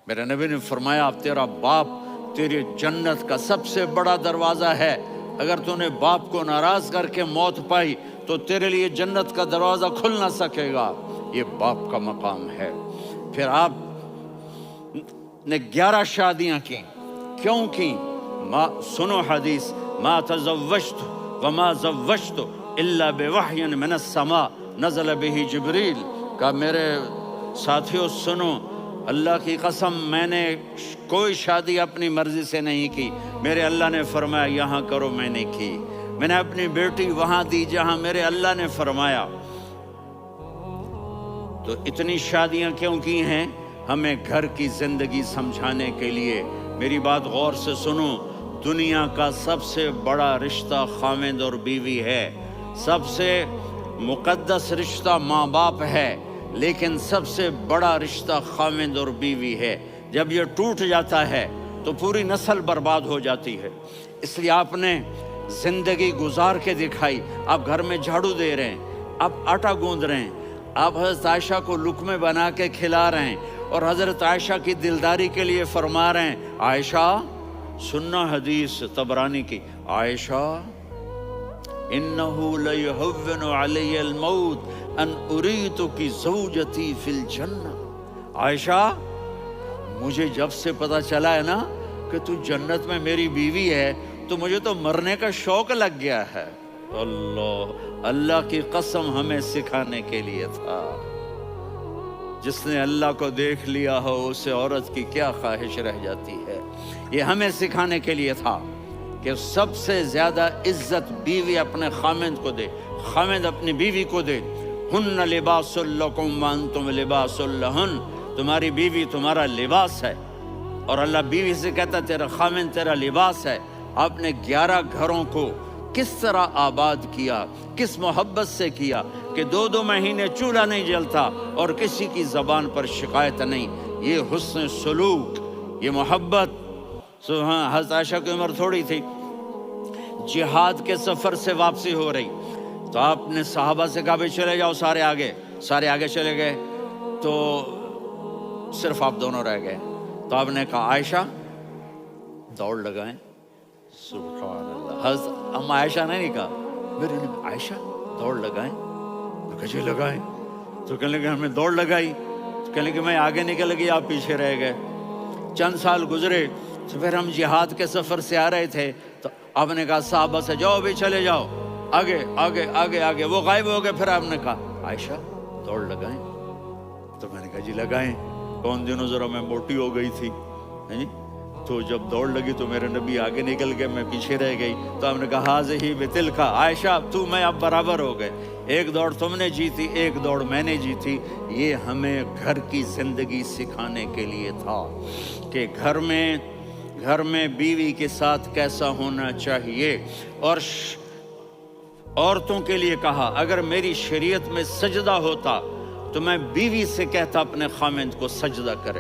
میرے نبی نے فرمایا تیرا باپ تیری جنت کا سب سے بڑا دروازہ ہے، اگر تو نے باپ کو ناراض کر کے موت پائی تو تیرے لیے جنت کا دروازہ کھل نہ سکے گا، یہ باپ کا مقام ہے۔ پھر آپ نے 11 شادیاں کی، کیوں کی؟ سنو حدیث، ما تزوجت وما زوجت الا بوحی من السماء نزل به جبریل، کہ میرے ساتھیوں سنو، اللہ کی قسم میں نے کوئی شادی اپنی مرضی سے نہیں کی، میرے اللہ نے فرمایا یہاں کرو، میں نے کی۔ میں نے اپنی بیٹی وہاں دی جہاں میرے اللہ نے فرمایا۔ تو اتنی شادیاں کیوں کی ہیں؟ ہمیں گھر کی زندگی سمجھانے کے لیے۔ میری بات غور سے سنو، دنیا کا سب سے بڑا رشتہ خاوند اور بیوی ہے، سب سے مقدس رشتہ ماں باپ ہے، لیکن سب سے بڑا رشتہ خاوند اور بیوی ہے۔ جب یہ ٹوٹ جاتا ہے تو پوری نسل برباد ہو جاتی ہے۔ اس لیے آپ نے زندگی گزار کے دکھائی۔ آپ گھر میں جھاڑو دے رہے ہیں، آپ آٹا گوندھ رہے ہیں، آپ حضرت عائشہ کو لقمے بنا کے کھلا رہے ہیں، اور حضرت عائشہ کی دلداری کے لیے فرما رہے ہیں عائشہ، سننا حدیث طبرانی کی، عائشہ انہو لیہون علی الموت ان اریتک زوجتی فی الجنہ، عائشہ مجھے جب سے پتا چلا ہے نا کہ تو جنت میں میری بیوی ہے تو مجھے تو مرنے کا شوق لگ گیا ہے۔ اللہ کی قسم ہمیں سکھانے کے لیے تھا۔ جس نے اللہ کو دیکھ لیا ہو اسے عورت کی کیا خواہش رہ جاتی ہے۔ یہ ہمیں سکھانے کے لیے تھا کہ سب سے زیادہ عزت بیوی اپنے خاوند کو دے، خاوند اپنی بیوی کو دے۔ ہن لباس لکم وانتم لباس لہن، تمہاری بیوی تمہارا لباس ہے، اور اللہ بیوی سے کہتا تیرا خاوند تیرا لباس ہے۔ آپ نے 11 گھروں کو کس طرح آباد کیا، کس محبت سے کیا کہ 2 مہینے چولہا نہیں جلتا اور کسی کی زبان پر شکایت نہیں۔ یہ حسن سلوک، یہ محبت۔ حضرت عائشہ کی عمر تھوڑی تھی، جہاد کے سفر سے واپسی ہو رہی، تو آپ نے صحابہ سے کہا بھی چلے جاؤ سارے آگے چلے گئے، تو صرف آپ دونوں رہ گئے۔ تو آپ نے کہا عائشہ دوڑ لگائیں۔ سبحان اللہ، حضرت اما عائشہ نے نہیں کہا، میرے نے عائشہ دوڑ لگائیں، تو کہا جی لگائیں۔ تو کہنے لگے ہمیں دوڑ لگائی، تو کہنے لگے میں آگے نکل گئی، آپ پیچھے رہ گئے۔ چند سال گزرے تو پھر ہم جہاد کے سفر سے آ رہے تھے، تو آپ نے کہا صحابہ سے جاؤ بھی چلے جاؤ آگے آگے آگے آگے، وہ غائب ہو گئے۔ پھر آپ نے کہا عائشہ دوڑ لگائیں، تو میں نے کہا جی لگائیں۔ کون دنوں ذرا میں موٹی ہو گئی تھی، تو جب دوڑ لگی تو میرے نبی آگے نکل گئے، میں پیچھے رہ گئی۔ تو ہم نے کہا ہاذہ بتلک، عائشہ تو میں اب برابر ہو گئے، ایک دوڑ تم نے جیتی، ایک دوڑ میں نے جیتی۔ یہ ہمیں گھر کی زندگی سکھانے کے لیے تھا کہ گھر میں بیوی کے ساتھ کیسا ہونا چاہیے۔ اور عورتوں کے لیے کہا اگر میری شریعت میں سجدہ ہوتا تو میں بیوی سے کہتا اپنے خاوند کو سجدہ کرے۔